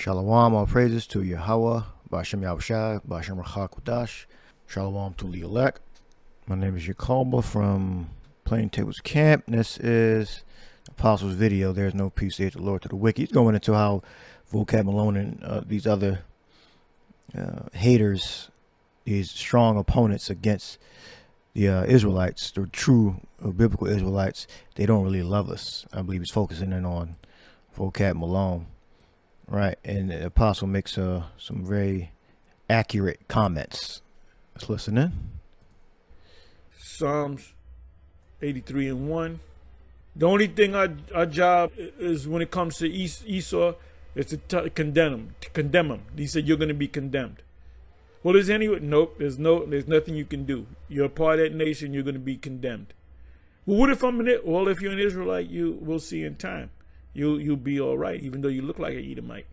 Shalom, all praises to Yahweh, Ba'ashem Yahushai, Ba'ashem Rachakudash. Shalom to the elect. My name is Yacoba from Plaintables Camp. This is Apostles video. There's no peace, saith the Lord to the wicked. He's going into how Vocab Malone and these other haters, these strong opponents against the Israelites, the true biblical Israelites, they don't really love us. I believe he's focusing in on Vocab Malone. Right, and the apostle makes some very accurate comments. Let's listen in. Psalms 83 and 1. The only thing our job is when it comes to Esau is to condemn him. He said you're going to be condemned. Well, is any nope? There's nothing you can do. You're a part of that nation. You're going to be condemned. Well, what if I'm in it? Well, if you're an Israelite, we'll see in time. You'll be all right, even though you look like an Edomite.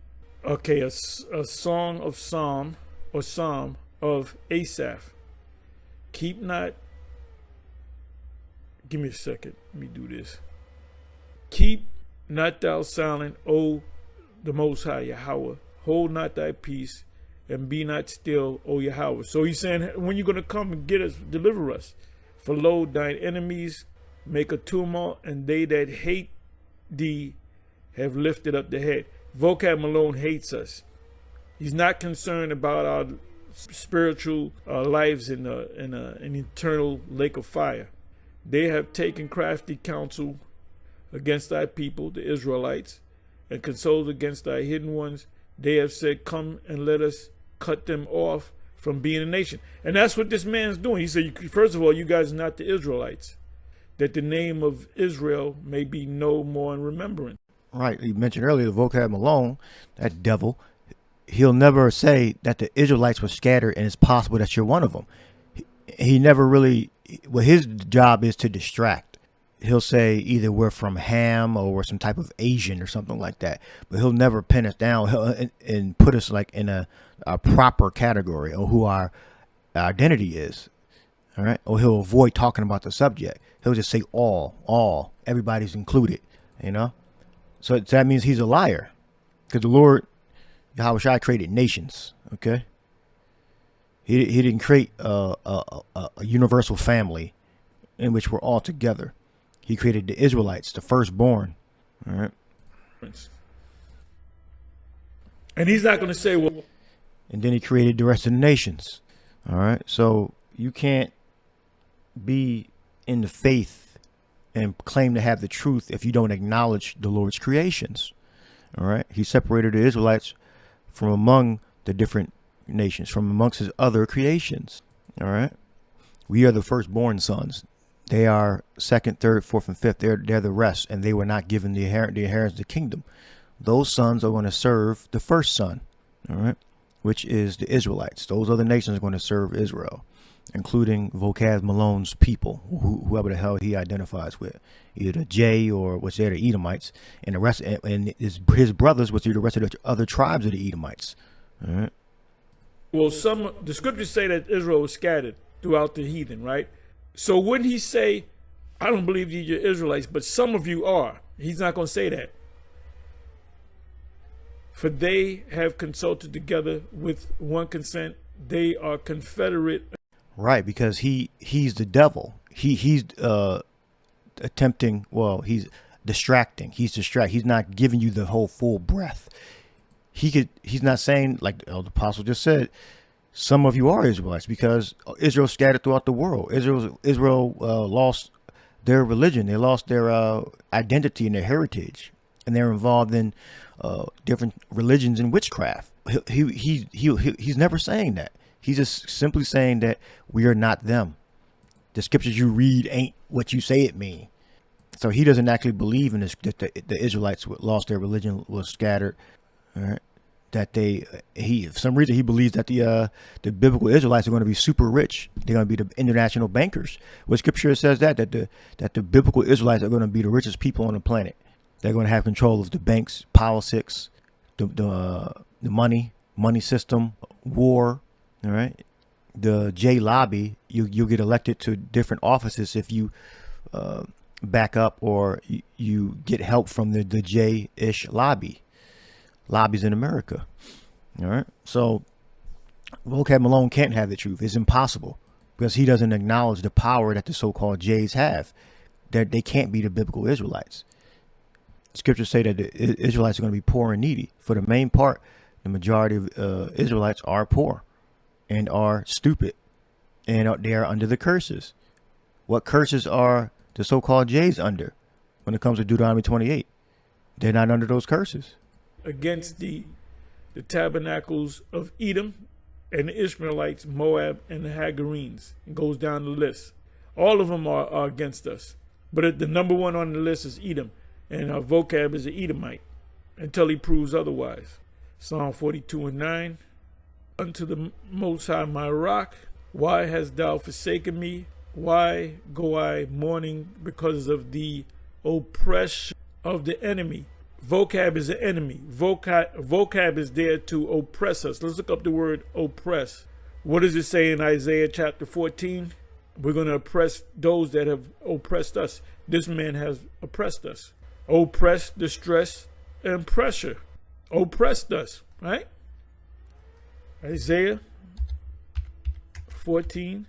Okay, a song of Psalm of Asaph. Keep not. Give me a second. Let me do this. Keep not thou silent, O the Most High Yahweh. Hold not thy peace, and be not still, O Yahweh. So he's saying, when you're going to come and get us, deliver us. For lo, thine enemies make a tumult, and they that hate thee have lifted up the head. Vocab Malone hates us. He's not concerned about our spiritual lives in an eternal lake of fire. They have taken crafty counsel against thy people, the Israelites, and consoled against thy hidden ones. They have said, come and let us cut them off from being a nation. And that's what this man's doing. He said, first of all, you guys are not the Israelites, that the name of Israel may be no more in remembrance. Right, you mentioned earlier the Vocab Malone, that devil. He'll never say that the Israelites were scattered and it's possible that you're one of them. He never really, well, his job is to distract. He'll say either we're from Ham or we're some type of Asian or something like that. But he'll never pin us down and put us like in a proper category or who our identity is. All right. Or he'll avoid talking about the subject. He'll just say all, everybody's included, you know. So that means he's a liar, because the Lord, Yahweh created nations. Okay, he didn't create a universal family in which we're all together. He created the Israelites, the firstborn. All right, and he's not going to say, well, and then he created the rest of the nations. All right, so you can't be in the faith and claim to have the truth if you don't acknowledge the Lord's creations. All right. He separated the Israelites from among the different nations, from amongst his other creations. All right. We are the firstborn sons. They are second, third, fourth, and fifth. They're the rest, and they were not given the inheritance of the kingdom. Those sons are going to serve the first son. All right. Which is the Israelites. Those other nations are going to serve Israel, including Vocab Malone's people, whoever the hell he identifies with, either the J or what's there, the Edomites, and the rest, and his brothers, which are the rest of the other tribes of the Edomites. All right. Well, the scriptures say that Israel was scattered throughout the heathen, right? So wouldn't he say, I don't believe you're Israelites, but some of you are? He's not going to say that. For they have consulted together with one consent. They are confederate. Right, because he's the devil. He's attempting. Well, he's distracting. He's not giving you the whole full breath. He's not saying, like the apostle just said, some of you are Israelites, because Israel scattered throughout the world. Israel lost their religion. They lost their identity and their heritage, and they're involved in different religions and witchcraft. He's never saying that. He's just simply saying that we are not them. The scriptures you read ain't what you say it mean. So he doesn't actually believe in this, that the Israelites lost their religion, was scattered. All right. That for some reason he believes that the biblical Israelites are going to be super rich. They're going to be the international bankers. What scripture says that the biblical Israelites are going to be the richest people on the planet. They're going to have control of the banks, politics, the money system, war. All right. The J lobby, you'll get elected to different offices if you back up or you get help from the J-ish lobby. lobbies in America. All right. So vocab alone can't have the truth. It's impossible because he doesn't acknowledge the power that the so-called Jays have. That they can't be the biblical Israelites. Scriptures say that the Israelites are going to be poor and needy. For the main part, the majority of Israelites are poor and are stupid, and they are under the curses. What curses are the so-called Jays under when it comes to Deuteronomy 28? They're not under those curses. Against the tabernacles of Edom and the Ishmaelites, Moab, and the Hagarenes. It goes down the list. All of them are against us. But the number one on the list is Edom. And our vocab is an Edomite until he proves otherwise. Psalm 42:9. Unto the Most High my rock, why hast thou forsaken me? Why go I mourning because of the oppression of the enemy? Vocab is an enemy. Vocab is there to oppress us. Let's look up the word oppress. What does it say in Isaiah chapter 14? We're going to oppress those that have oppressed us. This man has oppressed us. Oppress, distress, and pressure. Oppressed us, right? Isaiah 14.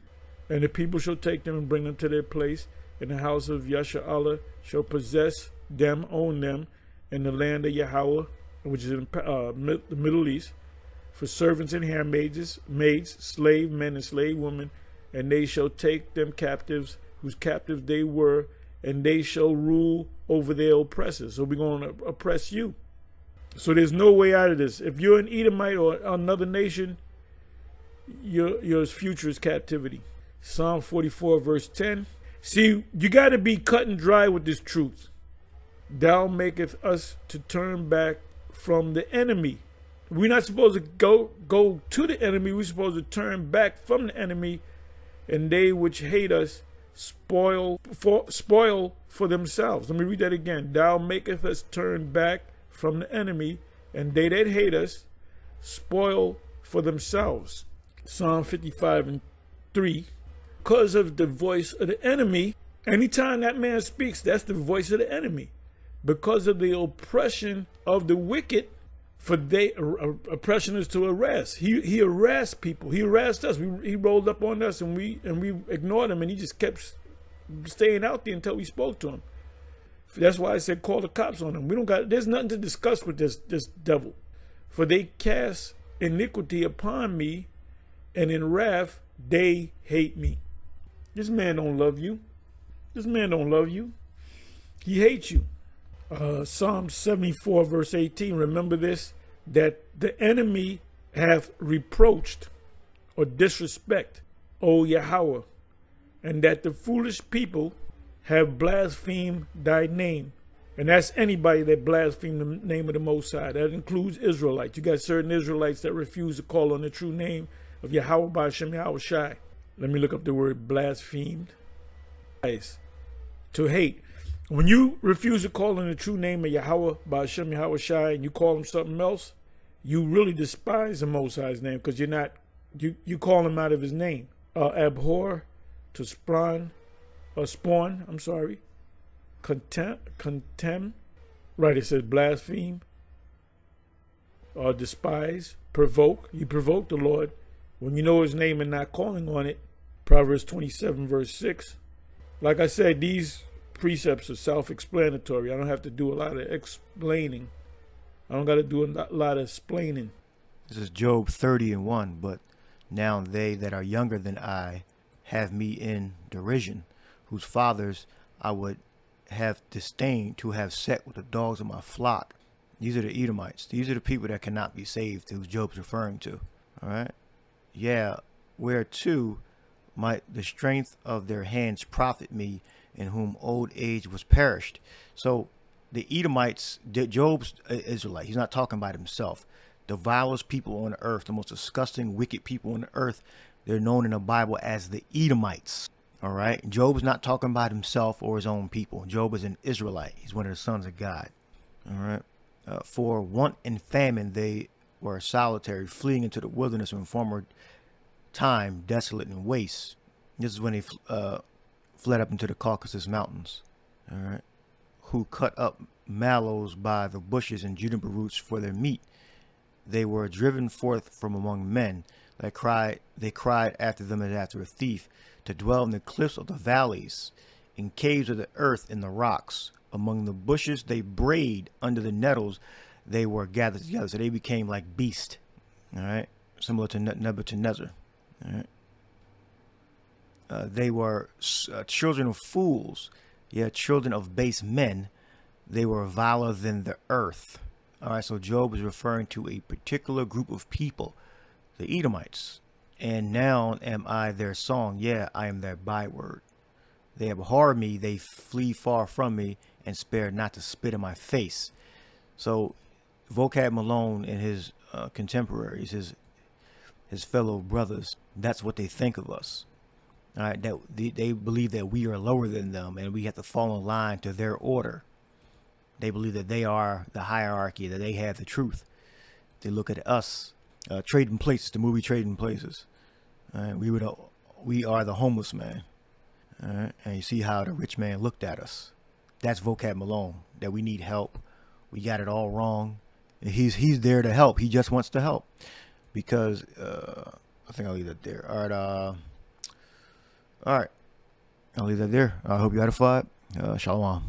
And the people shall take them and bring them to their place. And the house of Yasha-Allah shall possess them, own them, in the land of Yahweh, which is in the Middle East, for servants and handmaids, maids, slave men and slave women, and they shall take them captives, whose captives they were, and they shall rule over their oppressors. So we're going to oppress you. So there's no way out of this. If you're an Edomite or another nation, your future is captivity. Psalm 44 verse 10. See, you got to be cut and dry with this truth. Thou maketh us to turn back from the enemy. We're not supposed to go to the enemy. We're supposed to turn back from the enemy, and they which hate us spoil for themselves. Let me read that again. Thou maketh us turn back from the enemy, and they that hate us spoil for themselves. Psalm 55:3. Because of the voice of the enemy, anytime that man speaks, that's the voice of the enemy. Because of the oppression of the wicked, for oppression is to harass. He harassed people. He harassed us. He rolled up on us, and we ignored him, and he just kept staying out there until we spoke to him. That's why I said call the cops on him. There's nothing to discuss with this devil. For they cast iniquity upon me, and in wrath they hate me. This man don't love you. This man don't love you. He hates you. Psalm 74 verse 18. Remember this, that the enemy hath reproached or disrespect, O Yahweh, and that the foolish people have blasphemed thy name. And that's anybody that blasphemed the name of the Most High. That includes Israelites. You got certain Israelites that refuse to call on the true name of Yahweh by Hashem Yahweh Shai. Let me look up the word blasphemed. To hate. When you refuse to call on the true name of Yahweh by Hashem Yahweh Shai, and you call him something else, you really despise the Most High's name, because you call him out of his name. Abhor, to spawn, contemn. Right, it says blaspheme, despise, provoke. You provoke the Lord when you know his name and not calling on it. Proverbs 27 verse 6. Like I said, these precepts are self-explanatory. I don't have to do a lot of explaining. I don't got to do a lot of explaining. This is Job 30:1. But now they that are younger than I have me in derision, whose fathers I would have disdained to have set with the dogs of my flock. These are the Edomites. These are the people that cannot be saved, who Job's referring to. All right. Yeah, whereto might the strength of their hands profit me, in whom old age was perished. So the Edomites, Job's Israelite. He's not talking about himself. The vilest people on the earth, the most disgusting, wicked people on the earth, they're known in the Bible as the Edomites. All right. Job's not talking about himself or his own people. Job is an Israelite. He's one of the sons of God. All right. For want and famine, they were solitary, fleeing into the wilderness in former time, desolate and waste. This is when they fled up into the Caucasus Mountains. All right. Who cut up mallows by the bushes and juniper roots for their meat. They were driven forth from among men. They cried after them as after a thief, to dwell in the cliffs of the valleys, in caves of the earth, in the rocks. Among the bushes they brayed, under the nettles they were gathered together. So they became like beasts, all right, similar to Nebuchadnezzar. All right. They were children of fools, children of base men. They were viler than the earth. All right, so Job is referring to a particular group of people, the Edomites. And now am I their song. Yeah, I am their byword. They abhor me, they flee far from me, and spare not to spit in my face. So Vocab Malone and his contemporaries, his fellow brothers, that's what they think of us. All right, that they believe that we are lower than them, and we have to fall in line to their order. They believe that they are the hierarchy, that they have the truth. They look at us, Trading Places, the movie Trading Places. All right, we are the homeless man. All right, and you see how the rich man looked at us. That's Vocab Malone, that we need help. We got it all wrong. And he's there to help. He just wants to help. Because, I think I'll leave that there. All right. I'll leave that there. I hope you edified. Shalom.